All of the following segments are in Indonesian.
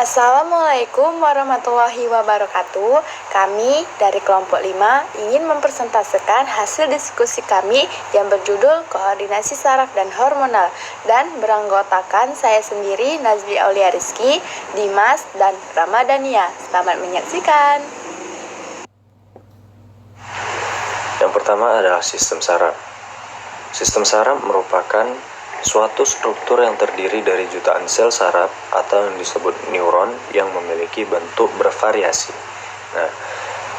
Assalamualaikum warahmatullahi wabarakatuh. Kami dari kelompok 5 ingin mempresentasikan hasil diskusi kami yang berjudul Koordinasi Saraf dan Hormonal dan beranggotakan saya sendiri, Nazli Aulia Rizky, Dimas, dan Ramadania. Selamat menyaksikan. Yang pertama adalah sistem saraf. Sistem saraf merupakan suatu struktur yang terdiri dari jutaan sel saraf atau yang disebut neuron yang memiliki bentuk bervariasi. Nah,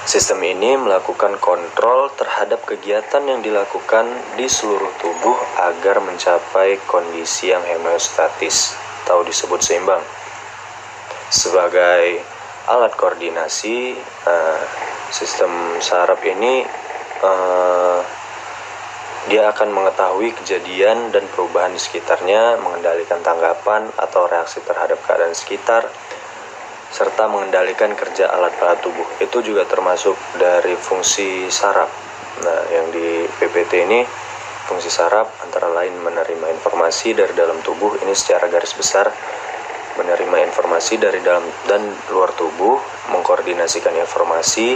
sistem ini melakukan kontrol terhadap kegiatan yang dilakukan di seluruh tubuh agar mencapai kondisi yang homeostatis atau disebut seimbang. Sebagai alat koordinasi, sistem saraf ini dia akan mengetahui kejadian dan perubahan di sekitarnya, mengendalikan tanggapan atau reaksi terhadap keadaan sekitar, serta mengendalikan kerja alat-alat tubuh. Itu juga termasuk dari fungsi saraf. Nah, yang di PPT ini, fungsi saraf antara lain menerima informasi dari dalam tubuh, ini secara garis besar, menerima informasi dari dalam dan luar tubuh, mengkoordinasikan informasi,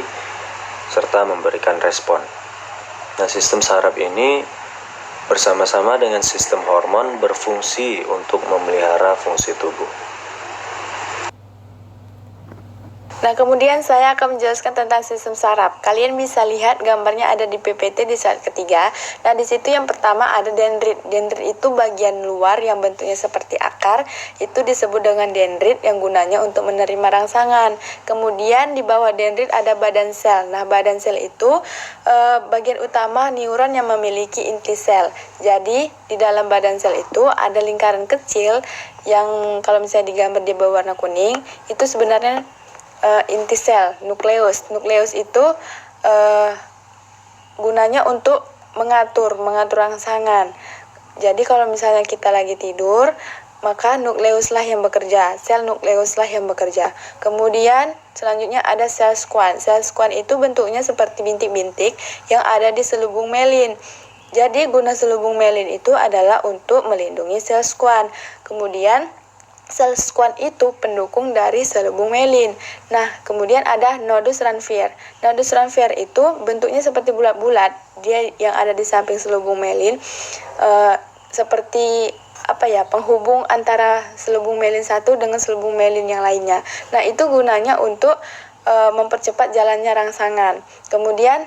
serta memberikan respon. Nah, sistem saraf ini bersama-sama dengan sistem hormon berfungsi untuk memelihara fungsi tubuh. Nah, kemudian saya akan menjelaskan tentang sistem saraf. Kalian bisa lihat gambarnya ada di PPT di slide ketiga. Nah, di situ yang pertama ada dendrit. Dendrit itu bagian luar yang bentuknya seperti akar. Itu disebut dengan dendrit yang gunanya untuk menerima rangsangan. Kemudian di bawah dendrit ada badan sel. Nah, badan sel itu bagian utama neuron yang memiliki inti sel. Jadi, di dalam badan sel itu ada lingkaran kecil yang kalau misalnya digambar di bawah warna kuning, itu sebenarnya inti sel, nukleus. Nukleus itu gunanya untuk mengatur rangsangan. Jadi kalau misalnya kita lagi tidur, maka nukleuslah yang bekerja, sel nukleuslah yang bekerja. Kemudian selanjutnya ada sel squam. Sel squam itu bentuknya seperti bintik-bintik yang ada di selubung melin. Jadi guna selubung melin itu adalah untuk melindungi sel squam. Kemudian sel squam itu pendukung dari selubung melin. Nah, kemudian ada nodus Ranvier. Nodus Ranvier itu bentuknya seperti bulat-bulat. Dia yang ada di samping selubung melin, seperti penghubung antara selubung melin satu dengan selubung melin yang lainnya. Nah, itu gunanya untuk mempercepat jalannya rangsangan. Kemudian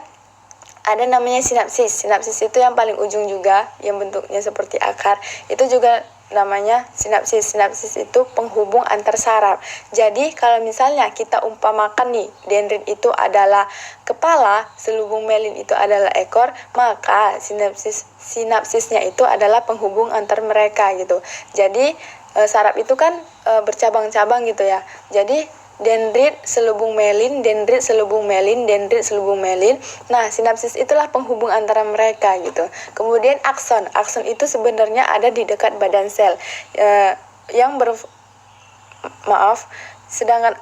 ada namanya sinapsis. Sinapsis itu yang paling ujung juga, yang bentuknya seperti akar. Itu juga namanya sinapsis. Sinapsis itu penghubung antar saraf. Jadi kalau misalnya kita umpamakan nih, dendrit itu adalah kepala, selubung melin itu adalah ekor, maka sinapsisnya itu adalah penghubung antar mereka gitu. Jadi saraf itu kan bercabang-cabang gitu ya. Jadi dendrit selubung melin, dendrit selubung melin, dendrit selubung melin. Nah, sinapsis itulah penghubung antara mereka gitu. Kemudian akson. Akson itu sebenarnya ada di dekat badan sel. Sedangkan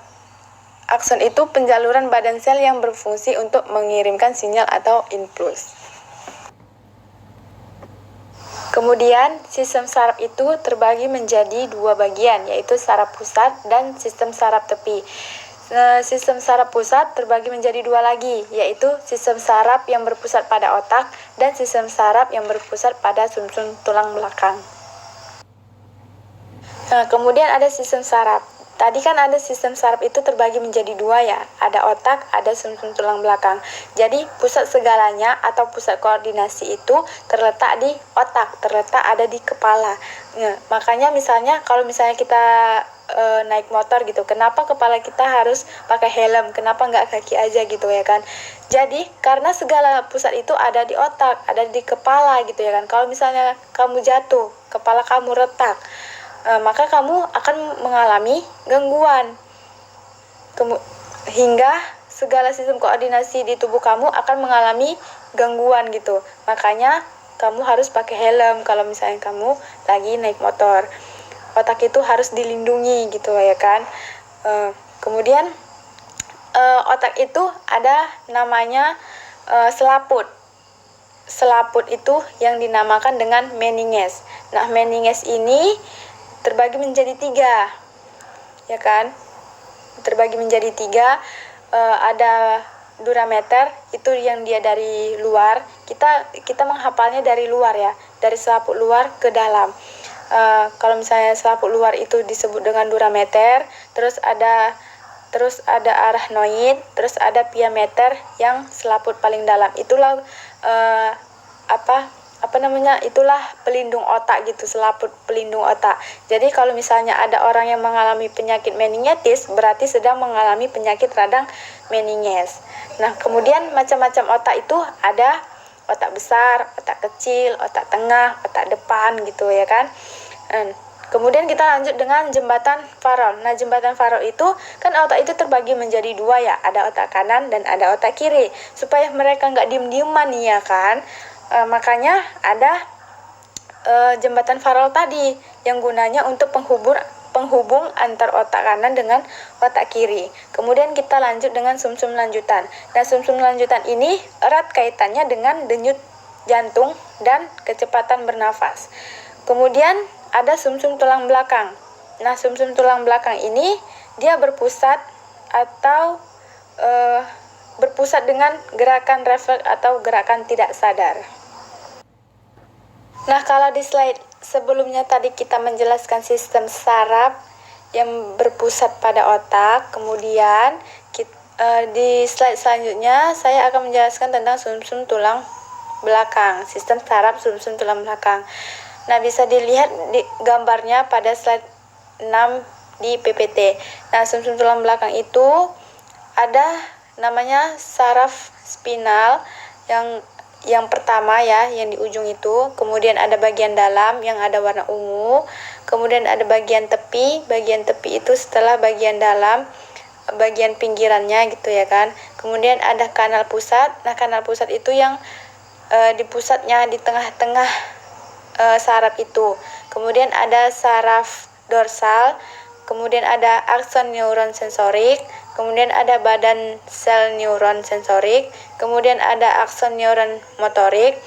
akson itu penjaluran badan sel yang berfungsi untuk mengirimkan sinyal atau impuls. Kemudian, sistem saraf itu terbagi menjadi dua bagian, yaitu saraf pusat dan sistem saraf tepi. Sistem saraf pusat terbagi menjadi dua lagi, yaitu sistem saraf yang berpusat pada otak dan sistem saraf yang berpusat pada sumsum tulang belakang. Kemudian ada sistem saraf. Tadi kan ada sistem saraf itu terbagi menjadi dua ya, ada otak, ada sumsum tulang belakang. Jadi pusat segalanya atau pusat koordinasi itu terletak di otak, terletak ada di kepala. Makanya misalnya kalau misalnya kita naik motor gitu, kenapa kepala kita harus pakai helm, kenapa nggak kaki aja gitu ya kan. Jadi karena segala pusat itu ada di otak, ada di kepala gitu ya kan. Kalau misalnya kamu jatuh, kepala kamu retak, maka kamu akan mengalami gangguan hingga segala sistem koordinasi di tubuh kamu akan mengalami gangguan gitu. Makanya kamu harus pakai helm kalau misalnya kamu lagi naik motor. Otak itu harus dilindungi gitu ya kan. Kemudian otak itu ada namanya selaput. Selaput itu yang dinamakan dengan meninges. Nah, meninges ini terbagi menjadi 3, ya kan? terbagi menjadi 3. Ada durameter, itu yang dia dari luar. Kita menghafalnya dari luar ya, dari selaput luar ke dalam. Kalau misalnya selaput luar itu disebut dengan durameter, terus ada arachnoid, terus ada piameter yang selaput paling dalam. Itulah itulah pelindung otak gitu, selaput pelindung otak. Jadi kalau misalnya ada orang yang mengalami penyakit meningitis, berarti sedang mengalami penyakit radang meninges. Nah, kemudian macam-macam otak itu ada otak besar, otak kecil, otak tengah, otak depan gitu ya kan. Kemudian kita lanjut dengan jembatan Farol. Nah, jembatan Farol itu kan otak itu terbagi menjadi 2 ya, ada otak kanan dan ada otak kiri. Supaya mereka nggak diem-dieman ya kan, makanya ada jembatan Farol tadi yang gunanya untuk penghubung antar otak kanan dengan otak kiri. Kemudian kita lanjut dengan sumsum lanjutan. Nah, sumsum lanjutan ini erat kaitannya dengan denyut jantung dan kecepatan bernafas. Kemudian ada sumsum tulang belakang. Nah, sumsum tulang belakang ini dia berpusat dengan gerakan refleks atau gerakan tidak sadar. Nah, kalau di slide sebelumnya tadi kita menjelaskan sistem saraf yang berpusat pada otak, kemudian di slide selanjutnya saya akan menjelaskan tentang sumsum tulang belakang, sistem saraf sumsum tulang belakang. Nah, bisa dilihat di gambarnya pada slide 6 di PPT. Nah, sumsum tulang belakang itu ada namanya saraf spinal yang pertama ya, yang di ujung itu. Kemudian ada bagian dalam yang ada warna ungu. Kemudian ada bagian tepi. Bagian tepi itu setelah bagian dalam, bagian pinggirannya gitu ya kan. Kemudian ada kanal pusat. Nah, kanal pusat itu yang di pusatnya di tengah-tengah saraf itu. Kemudian ada saraf dorsal. Kemudian ada akson neuron sensorik. Kemudian ada badan sel neuron sensorik, kemudian ada akson neuron motorik,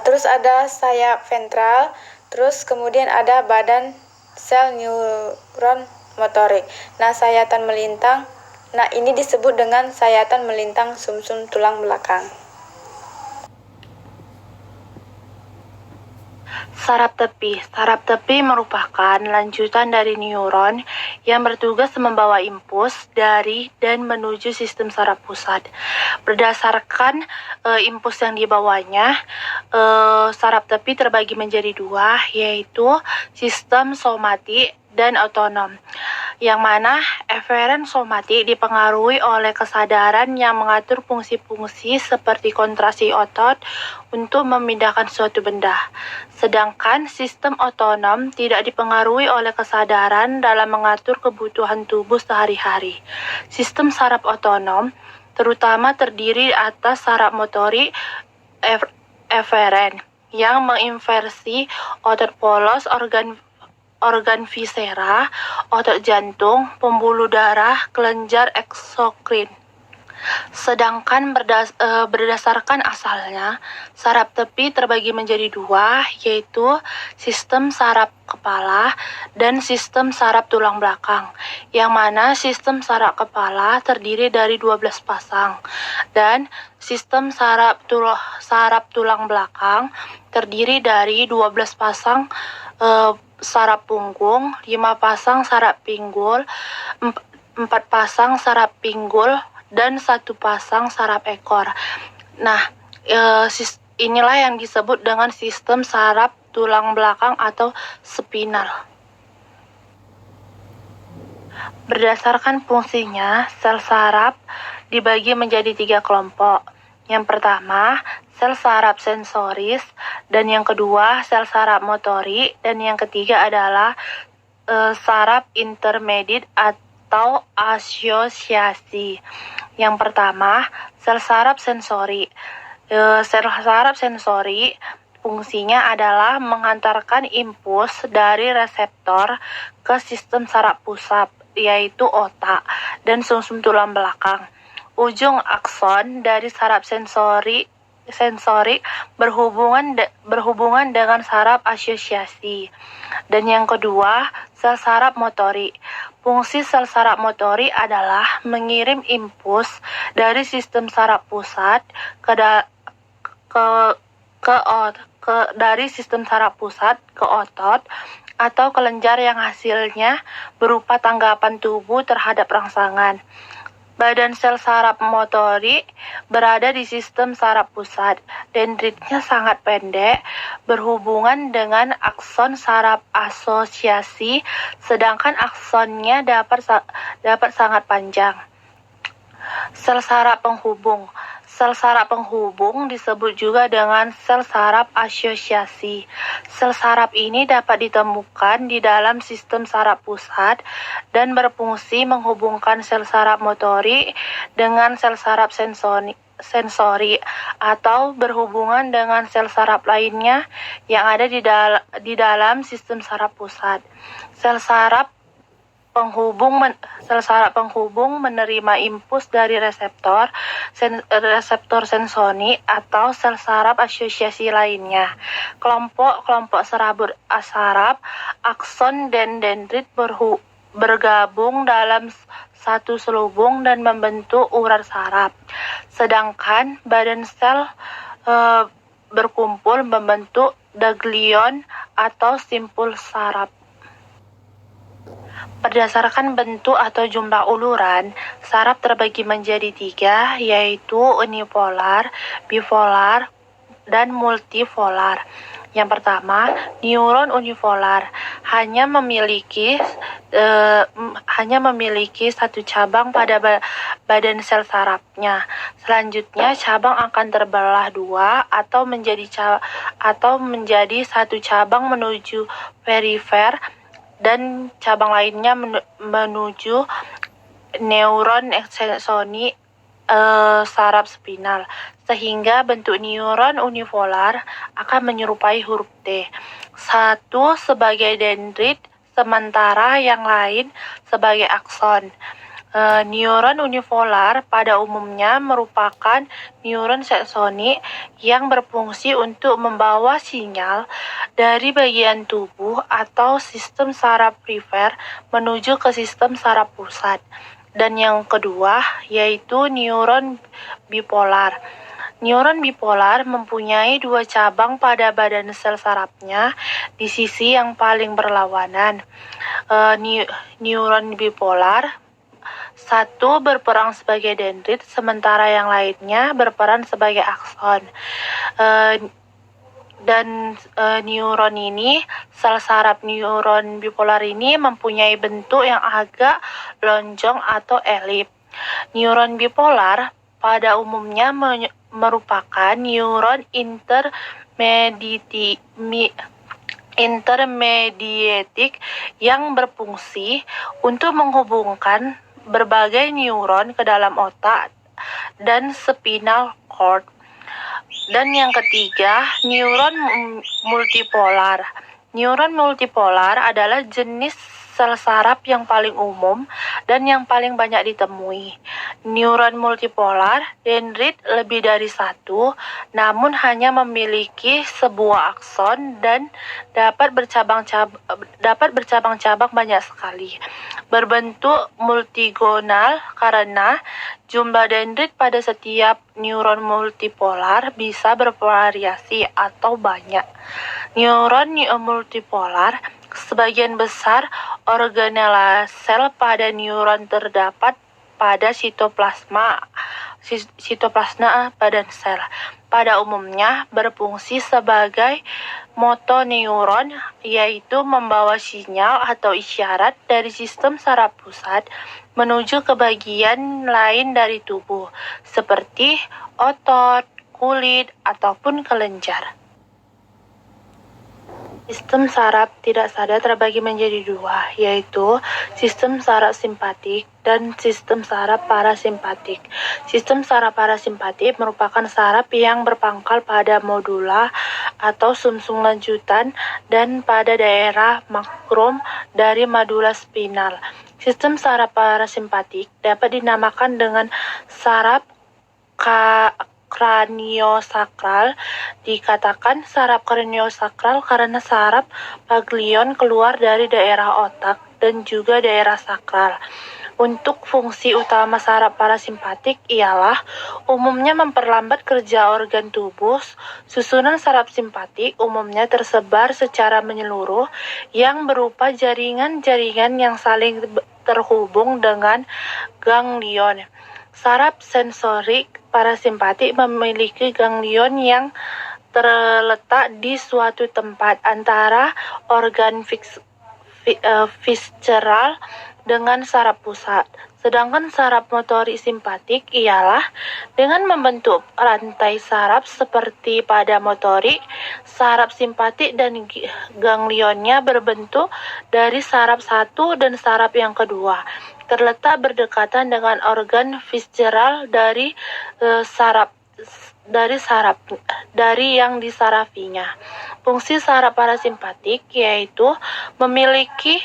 terus ada sayap ventral, terus kemudian ada badan sel neuron motorik. Nah, sayatan melintang, nah ini disebut dengan sayatan melintang sumsum tulang belakang. Saraf tepi. Saraf tepi merupakan lanjutan dari neuron yang bertugas membawa impuls dari dan menuju sistem saraf pusat. Berdasarkan impuls yang dibawanya, saraf tepi terbagi menjadi 2, yaitu sistem somatik dan otonom, yang mana eferen somatik dipengaruhi oleh kesadaran yang mengatur fungsi-fungsi seperti kontraksi otot untuk memindahkan suatu benda. Sedangkan sistem otonom tidak dipengaruhi oleh kesadaran dalam mengatur kebutuhan tubuh sehari-hari. Sistem saraf otonom terutama terdiri atas saraf motorik eferen yang menginversi otot polos, organ visera, otot jantung, pembuluh darah, kelenjar eksokrin. Sedangkan berdasarkan asalnya, saraf tepi terbagi menjadi 2, yaitu sistem saraf kepala dan sistem saraf tulang belakang, yang mana sistem saraf kepala terdiri dari 12 pasang, dan sistem saraf tulang belakang terdiri dari 12 pasang saraf punggung, 5 pasang saraf pinggul, 4 pasang saraf pinggul, dan 1 pasang saraf ekor. Nah, inilah yang disebut dengan sistem saraf tulang belakang atau spinal. Berdasarkan fungsinya, sel saraf dibagi menjadi 3 kelompok. Yang pertama, sel saraf sensoris, dan yang kedua, sel saraf motorik, dan yang ketiga adalah saraf intermediate atau asosiasi. Yang pertama, sel saraf sensori. Sel saraf sensori fungsinya adalah mengantarkan impuls dari reseptor ke sistem saraf pusat, yaitu otak dan sumsum tulang belakang. Ujung akson dari saraf sensori sensorik berhubungan dengan saraf asosiasi. Dan yang kedua, sel saraf motorik. Fungsi sel saraf motorik adalah mengirim impuls dari sistem saraf pusat dari sistem saraf pusat ke otot atau kelenjar yang hasilnya berupa tanggapan tubuh terhadap rangsangan. Badan sel saraf motorik berada di sistem saraf pusat. Dendritnya sangat pendek, berhubungan dengan akson saraf asosiasi, sedangkan aksonnya dapat sangat panjang. Sel saraf penghubung. Sel saraf penghubung disebut juga dengan sel saraf asosiasi. Sel saraf ini dapat ditemukan di dalam sistem saraf pusat dan berfungsi menghubungkan sel saraf motorik dengan sel saraf sensori atau berhubungan dengan sel saraf lainnya yang ada di dalam sistem saraf pusat. Sel saraf penghubung menerima impuls dari reseptor sensori atau sel saraf asosiasi lainnya. Kelompok serabut saraf, akson dan dendrit bergabung dalam satu selubung dan membentuk urat saraf. Sedangkan badan sel berkumpul membentuk ganglion atau simpul saraf. Berdasarkan bentuk atau jumlah uluran, saraf terbagi menjadi 3, yaitu unipolar, bipolar, dan multipolar. Yang pertama, neuron unipolar hanya memiliki satu cabang pada badan sel sarafnya. Selanjutnya, cabang akan terbelah 2 atau menjadi satu cabang menuju perifer dan cabang lainnya menuju neuron eksoni saraf spinal, sehingga bentuk neuron unipolar akan menyerupai huruf T. Satu sebagai dendrit, sementara yang lain sebagai akson. Neuron unipolar pada umumnya merupakan neuron seksonik yang berfungsi untuk membawa sinyal dari bagian tubuh atau sistem saraf perifer menuju ke sistem saraf pusat. Dan yang kedua yaitu neuron bipolar. Neuron bipolar mempunyai 2 cabang pada badan sel sarafnya di sisi yang paling berlawanan. Neuron bipolar satu berperan sebagai dendrit, sementara yang lainnya berperan sebagai akson. Neuron ini, sel saraf neuron bipolar ini mempunyai bentuk yang agak lonjong atau elip. Neuron bipolar pada umumnya merupakan neuron intermediatik yang berfungsi untuk menghubungkan berbagai neuron ke dalam otak dan spinal cord. Dan yang ketiga, neuron multipolar. Neuron multipolar adalah jenis sel saraf yang paling umum dan yang paling banyak ditemui. Neuron multipolar dendrit lebih dari 1, namun hanya memiliki sebuah akson dan dapat bercabang-cabang banyak sekali. Berbentuk multigonal karena jumlah dendrit pada setiap neuron multipolar bisa bervariasi atau banyak. Neuron multipolar, sebagian besar organela sel pada neuron terdapat pada sitoplasma badan sel. Pada umumnya berfungsi sebagai motoneuron, yaitu membawa sinyal atau isyarat dari sistem saraf pusat menuju ke bagian lain dari tubuh, seperti otot, kulit, ataupun kelenjar. Sistem saraf tidak sadar terbagi menjadi 2, yaitu sistem saraf simpatik dan sistem saraf parasimpatik. Sistem saraf parasimpatik merupakan saraf yang berpangkal pada modula atau sumsum lanjutan dan pada daerah makrum dari madula spinal. Sistem saraf parasimpatik dapat dinamakan dengan saraf kraniosakral. Dikatakan saraf kraniosakral karena saraf ganglion keluar dari daerah otak dan juga daerah sakral. Untuk fungsi utama saraf parasimpatik ialah umumnya memperlambat kerja organ tubuh. Susunan saraf simpatik umumnya tersebar secara menyeluruh yang berupa jaringan-jaringan yang saling terhubung dengan ganglion. Saraf sensorik parasimpatik memiliki ganglion yang terletak di suatu tempat antara organ visceral dengan saraf pusat. Sedangkan saraf motorik simpatik ialah dengan membentuk rantai saraf seperti pada motorik, saraf simpatik dan ganglionnya berbentuk dari saraf satu dan saraf yang kedua. Terletak berdekatan dengan organ visceral dari yang disarafinya. Fungsi saraf parasimpatik yaitu memiliki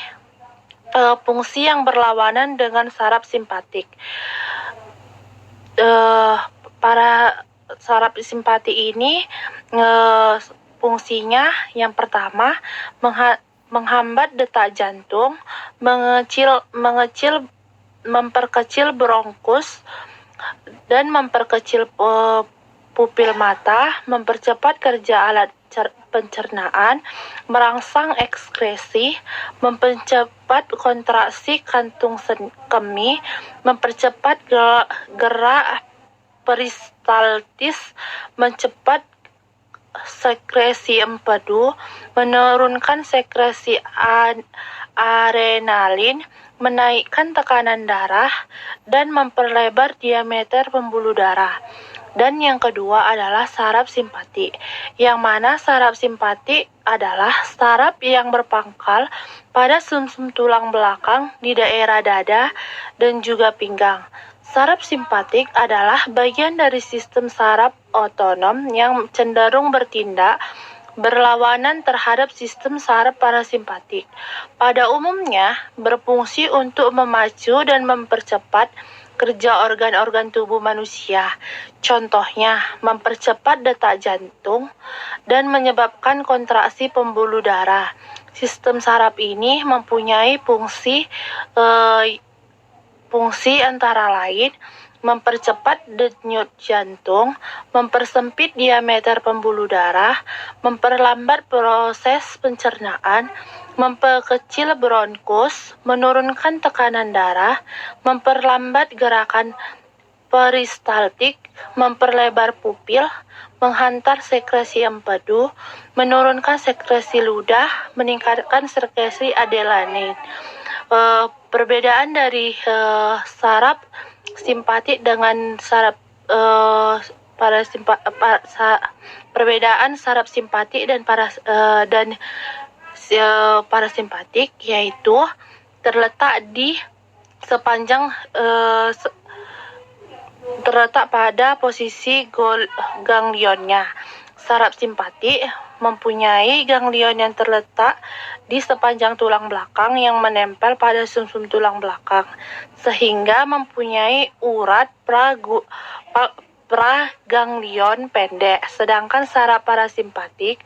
fungsi yang berlawanan dengan saraf simpatik. Para saraf simpatik ini fungsinya yang pertama menghambat detak jantung, memperkecil bronkus dan memperkecil pupil mata, mempercepat kerja alat pencernaan, merangsang ekskresi, mempercepat kontraksi kantung kemih, mempercepat gerak peristaltis, mencepat sekresi empedu, menurunkan sekresi adrenalin, menaikkan tekanan darah, dan memperlebar diameter pembuluh darah. Dan yang kedua adalah saraf simpatik, yang mana saraf simpatik adalah saraf yang berpangkal pada sumsum tulang belakang di daerah dada dan juga pinggang. Saraf simpatik adalah bagian dari sistem saraf otonom yang cenderung bertindak berlawanan terhadap sistem saraf parasimpatik. Pada umumnya berfungsi untuk memacu dan mempercepat kerja organ-organ tubuh manusia. Contohnya, mempercepat detak jantung dan menyebabkan kontraksi pembuluh darah. Sistem saraf ini mempunyai fungsi antara lain mempercepat denyut jantung, mempersempit diameter pembuluh darah, memperlambat proses pencernaan, memperkecil bronkus, menurunkan tekanan darah, memperlambat gerakan peristaltik, memperlebar pupil, menghantar sekresi empedu, menurunkan sekresi ludah, meningkatkan sekresi adrenalin. Perbedaan dari saraf simpatik dengan saraf perbedaan saraf simpatik dan parasimpatik yaitu terletak di sepanjang terletak pada posisi ganglionnya. Saraf simpatik mempunyai ganglion yang terletak di sepanjang tulang belakang yang menempel pada sumsum tulang belakang, sehingga mempunyai urat praganglion pendek. Sedangkan saraf parasimpatik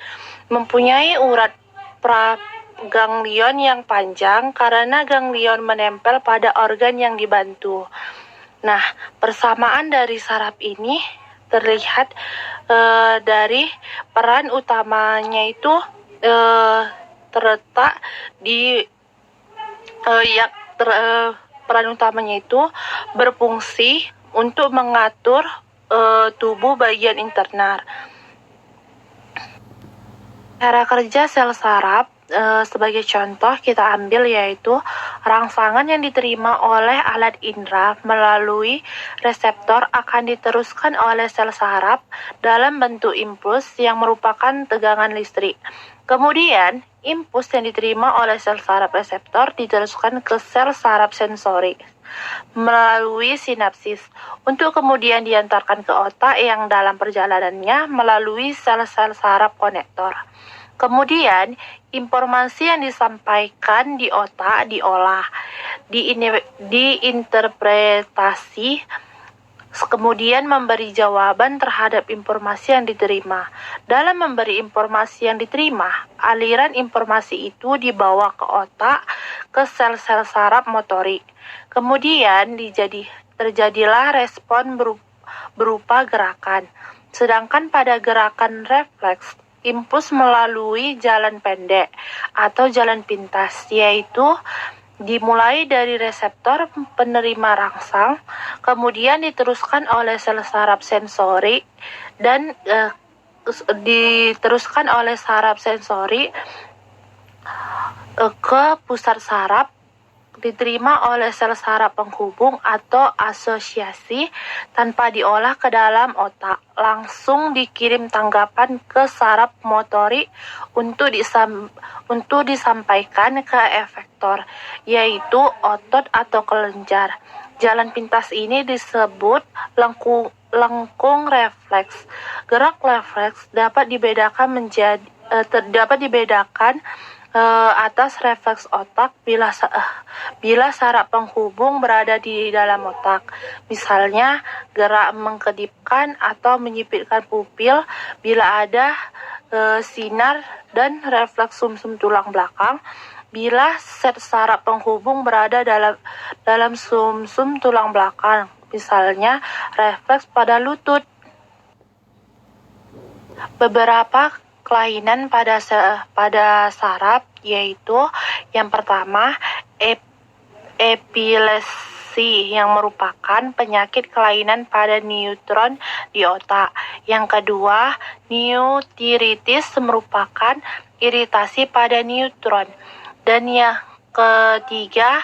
mempunyai urat praganglion yang panjang karena ganglion menempel pada organ yang dibantu. Nah, persamaan dari saraf ini terlihat dari peran utamanya itu terletak di peran utamanya itu berfungsi untuk mengatur tubuh bagian internal. Cara kerja sel saraf sebagai contoh kita ambil yaitu rangsangan yang diterima oleh alat indera melalui reseptor akan diteruskan oleh sel saraf dalam bentuk impuls yang merupakan tegangan listrik. Kemudian, impuls yang diterima oleh sel saraf reseptor diteruskan ke sel saraf sensorik melalui sinapsis untuk kemudian diantarkan ke otak yang dalam perjalanannya melalui sel-sel saraf konektor. Kemudian, informasi yang disampaikan di otak diolah, diinterpretasi kemudian memberi jawaban terhadap informasi yang diterima. Dalam memberi informasi yang diterima, aliran informasi itu dibawa ke otak, ke sel-sel saraf motorik. Kemudian terjadilah respon berupa gerakan. Sedangkan pada gerakan refleks, impuls melalui jalan pendek atau jalan pintas, yaitu dimulai dari reseptor penerima rangsang, kemudian diteruskan oleh sel saraf sensori dan ke pusat saraf, diterima oleh sel saraf penghubung atau asosiasi tanpa diolah ke dalam otak, langsung dikirim tanggapan ke saraf motorik untuk disampaikan ke efektor, yaitu otot atau kelenjar. Jalan pintas ini disebut lengkung refleks. Gerak refleks dapat dibedakan atas refleks otak bila saraf penghubung berada di dalam otak. Misalnya, gerak mengkedipkan atau menyipitkan pupil bila ada sinar, dan refleks sumsum tulang belakang bila set saraf penghubung berada dalam sumsum tulang belakang. Misalnya, refleks pada lutut. Beberapa kelainan pada saraf, yaitu yang pertama epilepsi yang merupakan penyakit kelainan pada neutron di otak. Yang kedua, neuritis merupakan iritasi pada neutron. Dan yang ketiga,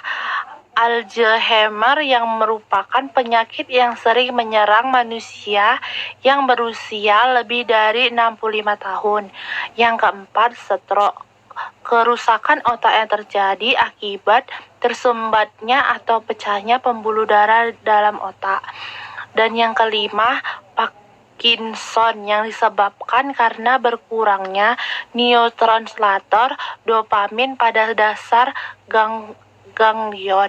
Alzheimer yang merupakan penyakit yang sering menyerang manusia yang berusia lebih dari 65 tahun. Yang keempat, stroke, kerusakan otak yang terjadi akibat tersumbatnya atau pecahnya pembuluh darah dalam otak. Dan yang kelima, Parkinson yang disebabkan karena berkurangnya neurotransmitter dopamin pada dasar ganglion.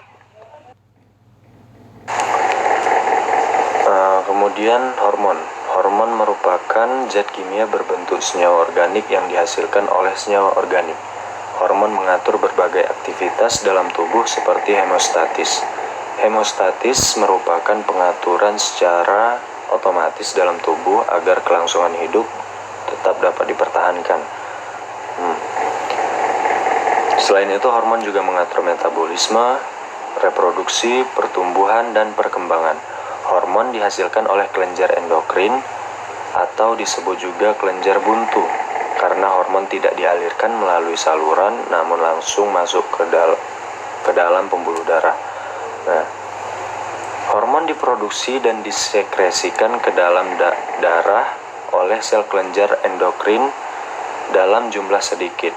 Kemudian hormon merupakan zat kimia berbentuk senyawa organik yang dihasilkan oleh senyawa organik. Hormon mengatur berbagai aktivitas dalam tubuh seperti hemostatis. Hemostatis merupakan pengaturan secara otomatis dalam tubuh agar kelangsungan hidup tetap dapat dipertahankan. Selain itu, hormon juga mengatur metabolisme, reproduksi, pertumbuhan, dan perkembangan. Hormon dihasilkan oleh kelenjar endokrin atau disebut juga kelenjar buntu karena hormon tidak dialirkan melalui saluran namun langsung masuk ke dalam pembuluh darah. Nah, hormon diproduksi dan disekresikan ke dalam darah oleh sel kelenjar endokrin dalam jumlah sedikit.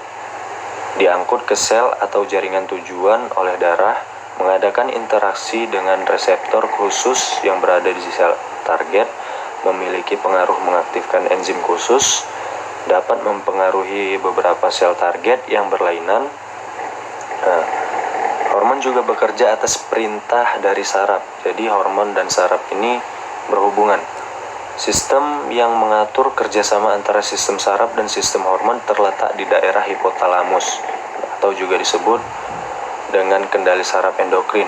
Diangkut ke sel atau jaringan tujuan oleh darah, mengadakan interaksi dengan reseptor khusus yang berada di sel target, memiliki pengaruh mengaktifkan enzim khusus, dapat mempengaruhi beberapa sel target yang berlainan. Hormon juga bekerja atas perintah dari saraf, jadi hormon dan saraf ini berhubungan. Sistem yang mengatur kerjasama antara sistem saraf dan sistem hormon terletak di daerah hipotalamus, atau juga disebut dengan kendali saraf endokrin.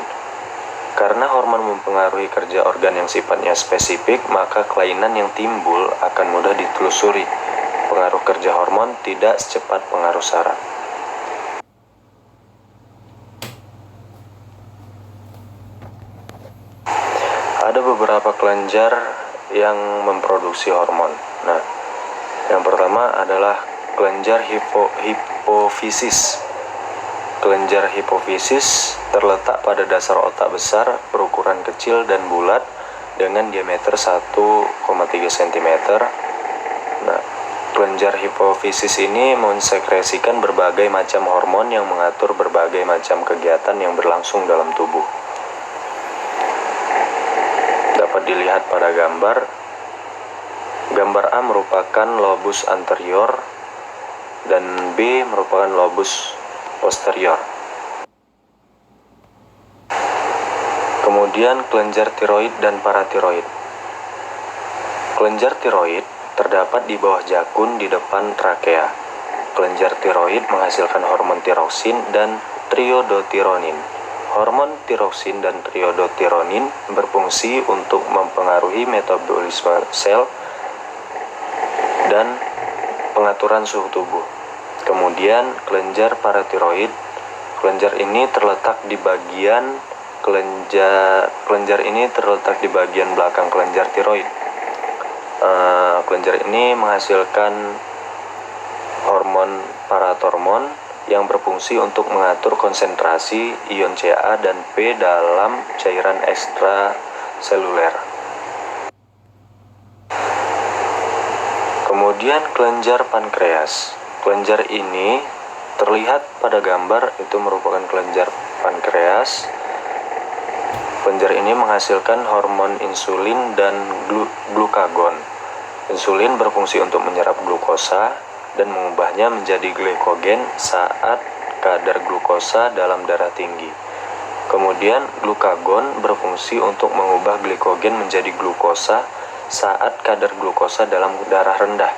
Karena hormon mempengaruhi kerja organ yang sifatnya spesifik, maka kelainan yang timbul akan mudah ditelusuri. Pengaruh kerja hormon tidak secepat pengaruh saraf. Ada beberapa kelenjar yang memproduksi hormon. Nah, yang pertama adalah kelenjar hipofisis. Kelenjar hipofisis terletak pada dasar otak besar berukuran kecil dan bulat dengan diameter 1,3 cm. Nah, kelenjar hipofisis ini mensekresikan berbagai macam hormon yang mengatur berbagai macam kegiatan yang berlangsung dalam tubuh. Dapat dilihat pada gambar. Gambar A merupakan lobus anterior dan B merupakan lobus posterior. Kemudian kelenjar tiroid dan paratiroid. Kelenjar tiroid terdapat di bawah jakun di depan trakea. Kelenjar tiroid menghasilkan hormon tiroksin dan triodotironin. Hormon tiroksin dan triodotironin berfungsi untuk mempengaruhi metabolisme sel dan pengaturan suhu tubuh. Kemudian kelenjar paratiroid. Kelenjar ini terletak di bagian belakang kelenjar tiroid. Kelenjar ini menghasilkan hormon paratormon yang berfungsi untuk mengatur konsentrasi ion Ca dan P dalam cairan ekstraseluler. Kemudian kelenjar pankreas. Kelenjar ini terlihat pada gambar, itu merupakan kelenjar pankreas. Kelenjar ini menghasilkan hormon insulin dan glukagon. Insulin berfungsi untuk menyerap glukosa dan mengubahnya menjadi glikogen saat kadar glukosa dalam darah tinggi. Kemudian glukagon berfungsi untuk mengubah glikogen menjadi glukosa saat kadar glukosa dalam darah rendah.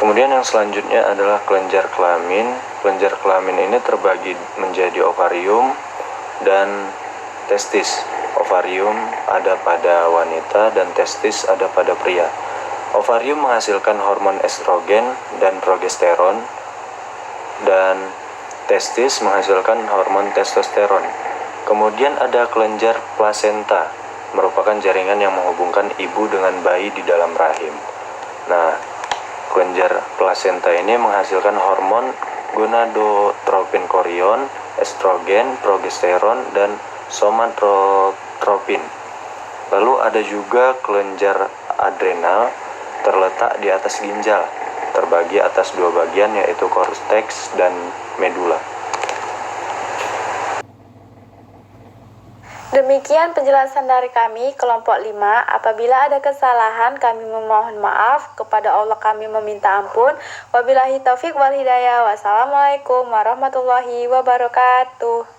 Kemudian yang selanjutnya adalah kelenjar kelamin. Kelenjar kelamin ini terbagi menjadi ovarium dan testis. Ovarium ada pada wanita dan testis ada pada pria. Ovarium menghasilkan hormon estrogen dan progesteron, dan testis menghasilkan hormon testosteron. Kemudian ada kelenjar plasenta, merupakan jaringan yang menghubungkan ibu dengan bayi di dalam rahim. Nah, kelenjar plasenta ini menghasilkan hormon gonadotropin-chorion, estrogen, progesteron, dan somatotropin. Lalu ada juga kelenjar adrenal, terletak di atas ginjal, terbagi atas dua bagian yaitu korteks dan medula. Demikian penjelasan dari kami, kelompok 5. Apabila ada kesalahan, kami memohon maaf. Kepada Allah kami meminta ampun. Wabillahi taufik wal hidayah. Wassalamualaikum warahmatullahi wabarakatuh.